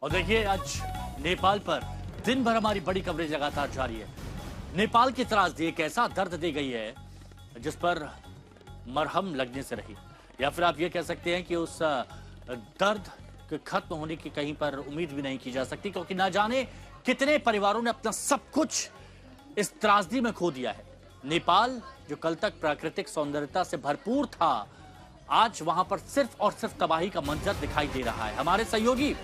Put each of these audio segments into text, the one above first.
और देखिए आज नेपाल पर दिन भर हमारी बड़ी कवरेज लगातार जारी है। नेपाल की त्रासदी एक ऐसा दर्द दे गई है जिस पर मरहम लगने से रही, या फिर आप ये कह सकते हैं कि उस दर्द के खत्म होने की कहीं पर उम्मीद भी नहीं की जा सकती, क्योंकि ना जाने कितने परिवारों ने अपना सब कुछ इस त्रासदी में खो दिया है। नेपाल जो कल तक प्राकृतिक सौंदर्यता से भरपूर था, आज वहां पर सिर्फ और सिर्फ तबाही का मंजर दिखाई दे रहा है। हमारे सहयोगी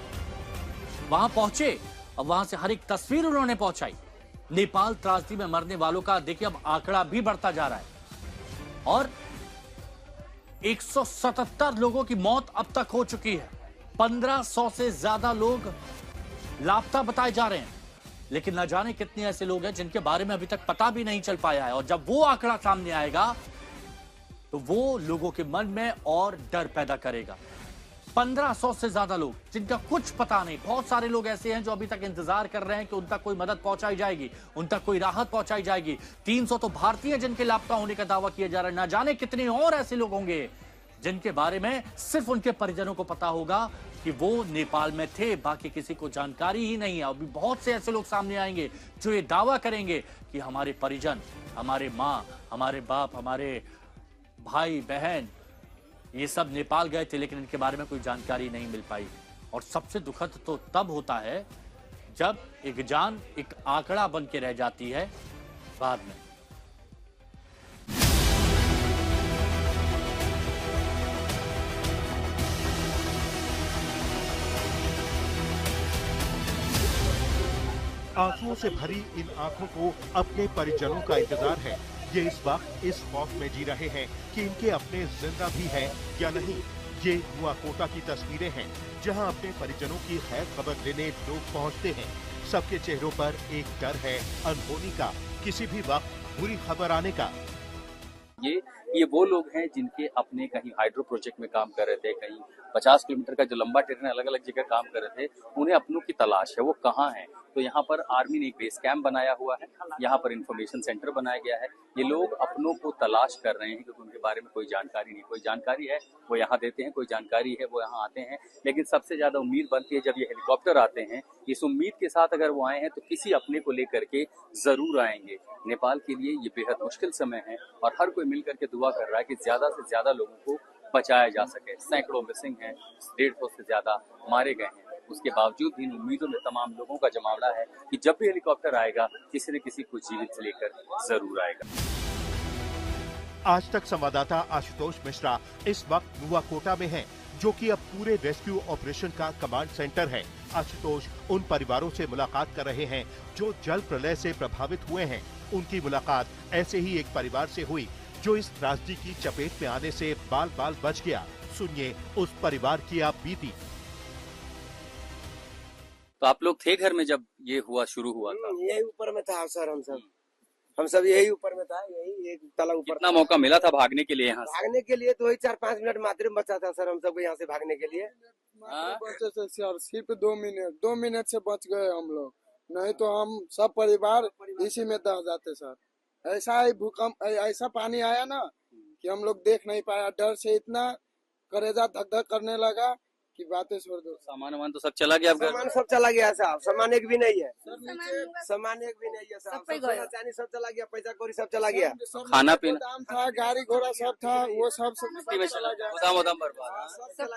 वहां पहुंचे और वहां से हर एक तस्वीर उन्होंने पहुंचाई। नेपाल त्रासदी में मरने वालों का देखिए अब आंकड़ा भी बढ़ता जा रहा है और 177 लोगों की मौत अब तक हो चुकी है। 1500 से ज्यादा लोग लापता बताए जा रहे हैं, लेकिन न जाने कितने ऐसे लोग हैं जिनके बारे में अभी तक पता भी नहीं चल पाया है। और जब वो आंकड़ा सामने आएगा तो वो लोगों के मन में और डर पैदा करेगा। 1500 से ज्यादा लोग जिनका कुछ पता नहीं। बहुत सारे लोग ऐसे हैं जो अभी तक इंतजार कर रहे हैं कि उन तक कोई मदद पहुंचाई जाएगी, उन तक कोई राहत पहुंचाई जाएगी। 300 तो भारतीय जिनके लापता होने का दावा किया जा रहा है। ना जाने कितने और ऐसे लोग होंगे जिनके बारे में सिर्फ उनके परिजनों को पता होगा कि वो नेपाल में थे, बाकी किसी को जानकारी ही नहीं है। अभी बहुत से ऐसे लोग सामने आएंगे जो ये दावा करेंगे कि हमारे परिजन, हमारे माँ, हमारे बाप, हमारे भाई बहन, ये सब नेपाल गए थे, लेकिन इनके बारे में कोई जानकारी नहीं मिल पाई। और सबसे दुखद तो तब होता है जब एक जान एक आंकड़ा बन के रह जाती है बाद में। आंसुओं से भरी इन आंखों को अपने परिजनों का इंतजार है। ये इस वक्त इस खौफ में जी रहे हैं कि इनके अपने जिंदा भी हैं या नहीं। ये नुआकोटा की तस्वीरें हैं जहां अपने परिजनों की खैर खबर लेने लोग पहुंचते हैं। सबके चेहरों पर एक डर है अनहोनी का, किसी भी वक्त बुरी खबर आने का। ये वो लोग हैं जिनके अपने कहीं हाइड्रो प्रोजेक्ट में काम कर रहे थे, कहीं 50 किलोमीटर का जो लंबा ट्रेन अलग अलग जगह काम कर रहे थे, उन्हें अपनों की तलाश है, वो कहाँ हैं। तो यहाँ पर आर्मी ने एक बेस कैंप बनाया हुआ है, यहाँ पर इंफॉर्मेशन सेंटर बनाया गया है। ये लोग अपनों को तलाश कर रहे हैं क्योंकि उनके बारे में कोई जानकारी नहीं। कोई जानकारी है वो यहाँ देते हैं, कोई जानकारी है वो यहाँ आते हैं, लेकिन सबसे ज्यादा उम्मीद बनती है जब ये हेलीकॉप्टर आते हैं। इस उम्मीद के साथ अगर वो आए हैं तो किसी अपने को लेकर के जरूर आएंगे। नेपाल के लिए ये बेहद मुश्किल समय है और हर कोई मिलकर के दुआ कर रहा है कि ज्यादा से ज्यादा लोगों को बचाया जा सके। सैकड़ों मिसिंग हैं, 150 से ज्यादा मारे गए हैं। उसके बावजूद भी इन उम्मीदों में तमाम लोगों का जमावड़ा है कि जब भी हेलीकॉप्टर आएगा किसी न किसी को जीवित लेकर जरूर आएगा। आज तक संवाददाता आशुतोष मिश्रा इस वक्त नुआकोटा में हैं, जो कि अब पूरे रेस्क्यू ऑपरेशन का कमांड सेंटर है। आशुतोष उन परिवारों से मुलाकात कर रहे हैं जो जल प्रलय से प्रभावित हुए हैं। उनकी मुलाकात ऐसे ही एक परिवार से हुई जो इस त्रासदी की चपेट में आने से बाल बाल बच गया। सुनिए उस परिवार की आप बीती। तो आप लोग थे घर में जब ये शुरू हुआ था? यही ऊपर में था सर, हम सब यही ऊपर में था, यही एक तला ऊपर। कितना मौका मिला था भागने के लिए यहाँ से? भागने के लिए तो वही 4-5 मिनट मात्र बचा था सर हम सबको यहाँ से भागने के लिए। बचे थे सर, सिर्फ 2 मिनट से बच गए हम लोग, नहीं तो हम सब परिवार इसी में दह जाते सर। ऐसा ही भूकंप, ऐसा पानी आया ना कि हम लोग देख नहीं पाया। डर से इतना करेजा धक धक करने लगा कि बातें छोड़ दो। सामान तो सब चला गया? सामान सब चला गया साहब, सामान एक भी नहीं है, सामान एक भी नहीं है साहब। सोना चांदी सब चला गया, पैसा कौड़ी सब चला गया। खाना पीना दाम था, गाड़ी घोड़ा सब था, वो सब चला गया। गोदाम बर्बाद। सब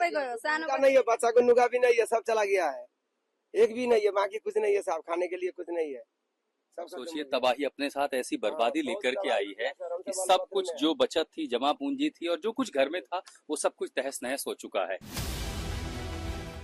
नहीं है, बच्चा को नुगा भी नहीं है, सब चला गया है। एक भी नहीं है, बाकी कुछ नहीं है साहब, खाने के लिए कुछ नहीं है। सोचिए तबाही अपने साथ ऐसी बर्बादी लेकर के आई है कि सब कुछ जो बचत थी, जमा पूंजी थी और जो कुछ घर में था वो सब कुछ तहस नहस हो चुका है।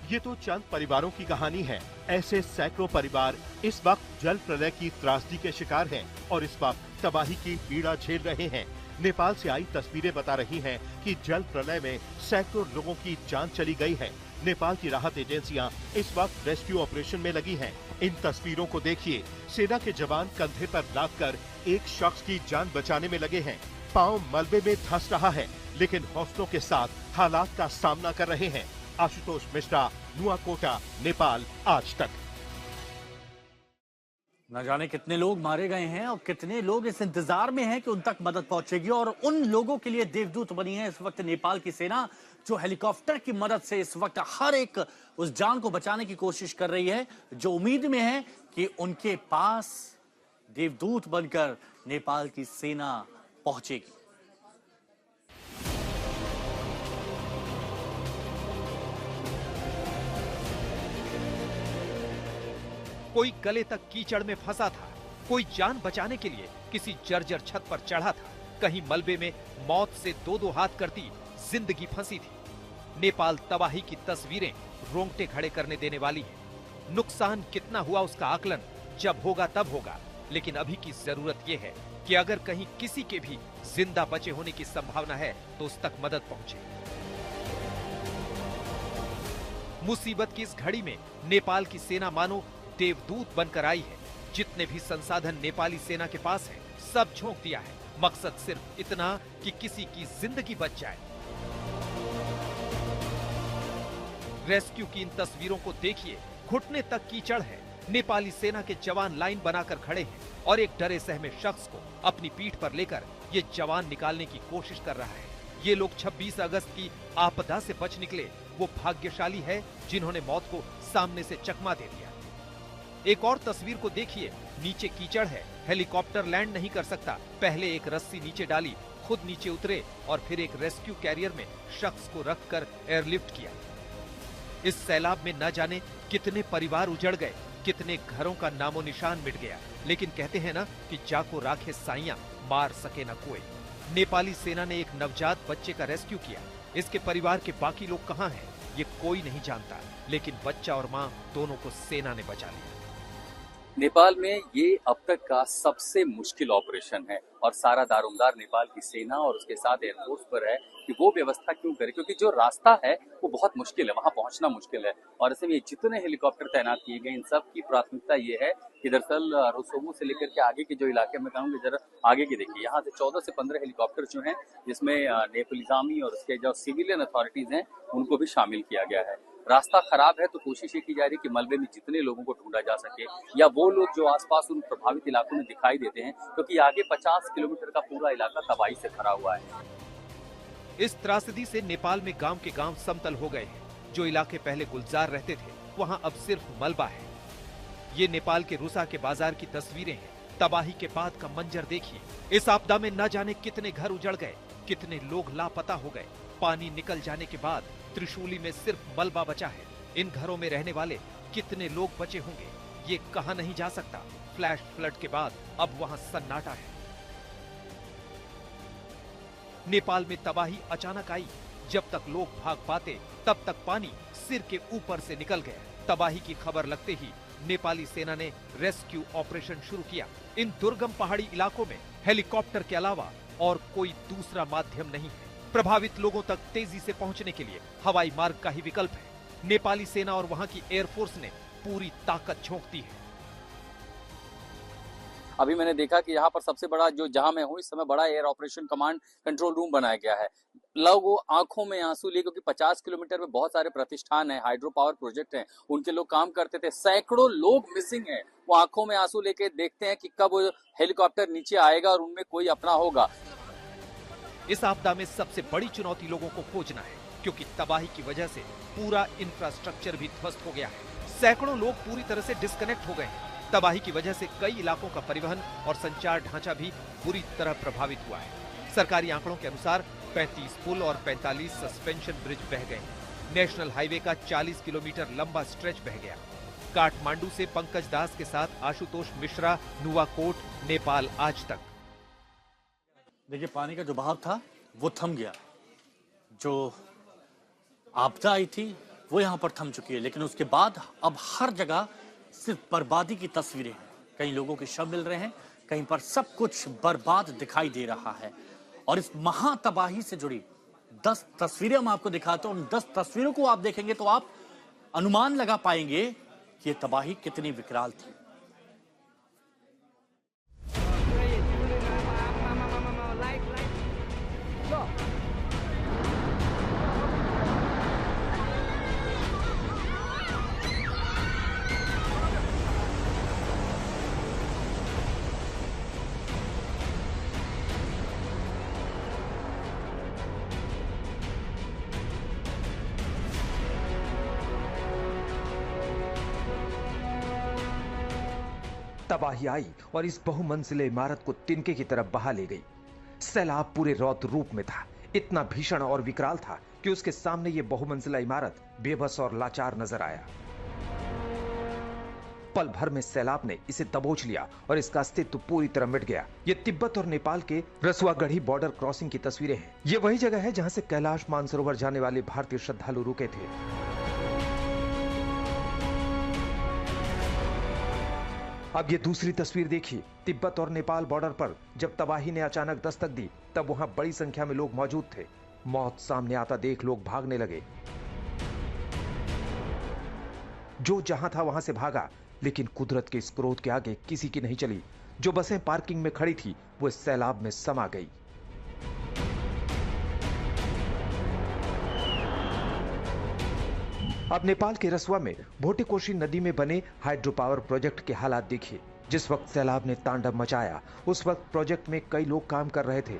ये तो चंद परिवारों की कहानी है। ऐसे सैकड़ों परिवार इस वक्त जल प्रलय की त्रासदी के शिकार हैं और इस वक्त तबाही की पीड़ा झेल रहे हैं। नेपाल से आई तस्वीरें बता रही हैं कि जल प्रलय में सैकड़ों लोगों की जान चली गई है। नेपाल की राहत एजेंसियां इस वक्त रेस्क्यू ऑपरेशन में लगी हैं। इन तस्वीरों को देखिए, सेना के जवान कंधे पर लादकर एक शख्स की जान बचाने में लगे हैं। पांव मलबे में धंस रहा है, लेकिन हौसलों के साथ हालात का सामना कर रहे हैं। आशुतोष मिश्रा, नुआकोटा, नेपाल, आज तक। न जाने कितने लोग मारे गए हैं और कितने लोग इस इंतजार में हैं कि उन तक मदद पहुंचेगी, और उन लोगों के लिए देवदूत बनी है इस वक्त नेपाल की सेना, जो हेलीकॉप्टर की मदद से इस वक्त हर एक उस जान को बचाने की कोशिश कर रही है, जो उम्मीद में है कि उनके पास देवदूत बनकर नेपाल की सेना पहुंचेगी। कोई गले तक कीचड़ में फंसा था, कोई जान बचाने के लिए किसी जर्जर छत पर चढ़ा था, कहीं मलबे में मौत से दो दो हाथ करती जिंदगी फंसी थी। नेपाल तबाही की तस्वीरें रोंगटे खड़े करने देने वाली है। नुकसान कितना हुआ उसका आकलन जब होगा तब होगा, लेकिन अभी की जरूरत यह है कि अगर कहीं किसी के भी जिंदा बचे होने की संभावना है तो उस तक मदद पहुंचे। मुसीबत की इस घड़ी में नेपाल की सेना मानो देवदूत बनकर आई है। जितने भी संसाधन नेपाली सेना के पास है, सब झोंक दिया है। मकसद सिर्फ इतना कि किसी की जिंदगी बच जाए। रेस्क्यू की इन तस्वीरों को देखिए, घुटने तक कीचड़ है। नेपाली सेना के जवान लाइन बनाकर खड़े हैं और एक डरे सहमे शख्स को अपनी पीठ पर लेकर ये जवान निकालने की कोशिश कर रहा है। ये लोग 26 अगस्त की आपदा से बच निकले वो भाग्यशाली है जिन्होंने मौत को सामने से चकमा दे दिया। एक और तस्वीर को देखिए, नीचे कीचड़ है, हेलीकॉप्टर लैंड नहीं कर सकता। पहले एक रस्सी नीचे डाली, खुद नीचे उतरे और फिर एक रेस्क्यू कैरियर में शख्स को रखकर एयरलिफ्ट किया। इस सैलाब में न जाने कितने परिवार उजड़ गए, कितने घरों का नामो निशान मिट गया। लेकिन कहते हैं ना कि जाको राखे साइयां, मार सके न कोई। नेपाली सेना ने एक नवजात बच्चे का रेस्क्यू किया। इसके परिवार के बाकी लोग कहां हैं, ये कोई नहीं जानता, लेकिन बच्चा और मां दोनों को सेना ने बचा लिया। नेपाल में ये अब तक का सबसे मुश्किल ऑपरेशन है और सारा दारोमदार नेपाल की सेना और उसके साथ एयरफोर्स पर है कि वो व्यवस्था क्यों करे, क्योंकि जो रास्ता है वो बहुत मुश्किल है, वहां पहुंचना मुश्किल है। और ऐसे में जितने हेलीकॉप्टर तैनात किए गए, इन सब की प्राथमिकता ये है कि दरअसल रोसोमो से लेकर के आगे के जो इलाके में कहूँगी, जरा आगे की देखिए, यहाँ से 14 से 15 हेलीकॉप्टर जो हैं, जिसमें नेपालिजामी और उसके जो सिविलियन अथॉरिटीज हैं उनको भी शामिल किया गया है। रास्ता खराब है तो कोशिश ये की जा रही है कि मलबे में जितने लोगों को ढूंढा जा सके, या वो लोग जो आसपास उन प्रभावित इलाकों में दिखाई देते हैं, क्योंकि आगे 50 किलोमीटर का पूरा इलाका तबाही से भरा हुआ है। इस त्रासदी से नेपाल में गांव के गांव समतल हो गए हैं। जो इलाके पहले गुलजार रहते थे, वहां अब सिर्फ मलबा है। ये नेपाल के रुसा के बाजार की तस्वीरें हैं। तबाही के बाद का मंजर देखिए। इस आपदा में न जाने कितने घर उजड़ गए, कितने लोग लापता हो गए। पानी निकल जाने के बाद त्रिशूली में सिर्फ मलबा बचा है। इन घरों में रहने वाले कितने लोग बचे होंगे, ये कहा नहीं जा सकता। फ्लैश फ्लड के बाद अब वहां सन्नाटा है। नेपाल में तबाही अचानक आई। जब तक लोग भाग पाते, तब तक पानी सिर के ऊपर से निकल गया। तबाही की खबर लगते ही नेपाली सेना ने रेस्क्यू ऑपरेशन शुरू किया। इन दुर्गम पहाड़ी इलाकों में हेलीकॉप्टर के अलावा और कोई दूसरा माध्यम नहीं है। प्रभावित लोगों तक तेजी से पहुंचने के लिए हवाई मार्ग का ही विकल्प है। नेपाली सेना और वहां की एयरफोर्स ने पूरी ताकत झोंक दी है। अभी मैंने देखा कि यहाँ पर सबसे बड़ा जो जहां मैं हूँ इस समय बड़ा air operation command control room बनाया गया है। लोग आंखों में आंसू लिए, क्योंकि 50 किलोमीटर में बहुत सारे प्रतिष्ठान हैं, हाइड्रो पावर प्रोजेक्ट हैं, उनके लोग काम करते थे। सैकड़ों लोग मिसिंग हैं। वो आंखों में आंसू लेके देखते हैं कि कब हेलीकॉप्टर नीचे आएगा और उनमें कोई अपना होगा। इस आपदा में सबसे बड़ी चुनौती लोगों को खोजना है, क्योंकि तबाही की वजह से पूरा इंफ्रास्ट्रक्चर भी ध्वस्त हो गया है। सैकड़ों लोग पूरी तरह से डिस्कनेक्ट हो गए हैं। तबाही की वजह से कई इलाकों का परिवहन और संचार ढांचा भी बुरी तरह प्रभावित हुआ है। सरकारी आंकड़ों के अनुसार 35 पुल और 45 सस्पेंशन ब्रिज बह गए। नेशनल हाईवे का 40 किलोमीटर लंबा स्ट्रेच बह गया। काठमांडू से पंकज दास के साथ आशुतोष मिश्रा, नुवाकोट, नेपाल आज तक। देखिए, पानी का जो बहाव था वो थम गया। जो आपदा आई थी वो यहाँ पर थम चुकी है, लेकिन उसके बाद अब हर जगह सिर्फ बर्बादी की तस्वीरें हैं। कई लोगों के शव मिल रहे हैं, कहीं पर सब कुछ बर्बाद दिखाई दे रहा है। और इस महातबाही से जुड़ी 10 तस्वीरें हम आपको दिखाते हैं। उन 10 तस्वीरों को आप देखेंगे तो आप अनुमान लगा पाएंगे कि ये तबाही कितनी विकराल थी। तबाही आई और इस बहुमंजिले इमारत को तिनके की तरफ बहा ले गई। सैलाब पूरे रौद्र रूप में था, इतना भीषण और विकराल था कि उसके सामने ये बहुमंजिला इमारत बेबस और लाचार नजर आया। पल भर में सैलाब ने इसे दबोच लिया और इसका अस्तित्व पूरी तरह मिट गया। ये तिब्बत और नेपाल के रसुआगढ़ी बॉर्डर क्रॉसिंग की तस्वीरें हैं। ये वही जगह है जहां से कैलाश मानसरोवर जाने वाले भारतीय श्रद्धालु रुके थे। अब ये दूसरी तस्वीर देखिए। तिब्बत और नेपाल बॉर्डर पर जब तबाही ने अचानक दस्तक दी, तब वहां बड़ी संख्या में लोग मौजूद थे। मौत सामने आता देख लोग भागने लगे। जो जहां था वहां से भागा, लेकिन कुदरत के इस क्रोध के आगे किसी की नहीं चली। जो बसें पार्किंग में खड़ी थी वो इस सैलाब में समा गई। अब नेपाल के रसुआ में भोटेकोशी नदी में बने हाइड्रो पावर प्रोजेक्ट के हालात देखिए। जिस वक्त सैलाब ने तांडव मचाया, उस वक्त प्रोजेक्ट में कई लोग काम कर रहे थे।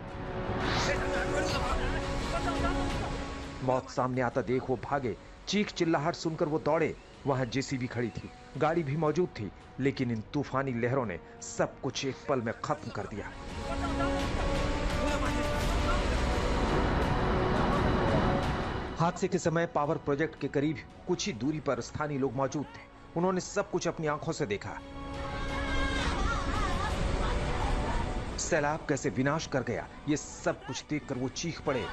मौत सामने आता देख वो भागे। चीख चिल्लाहट सुनकर वो दौड़े। वहां जेसीबी खड़ी थी, गाड़ी भी मौजूद थी, लेकिन इन तूफानी लहरों ने सब कुछ एक पल में खत्म कर दिया। हादसे के समय पावर प्रोजेक्ट के करीब कुछ ही दूरी पर स्थानीय लोग मौजूद थे। उन्होंने सब कुछ अपनी आंखों से देखा। सैलाब कैसे विनाश कर गया, ये सब कुछ देखकर वो चीख पड़े।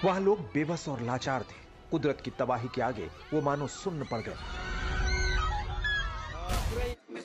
वहां लोग बेबस और लाचार थे। कुदरत की तबाही के आगे वो मानो सुन्न पड़ गए।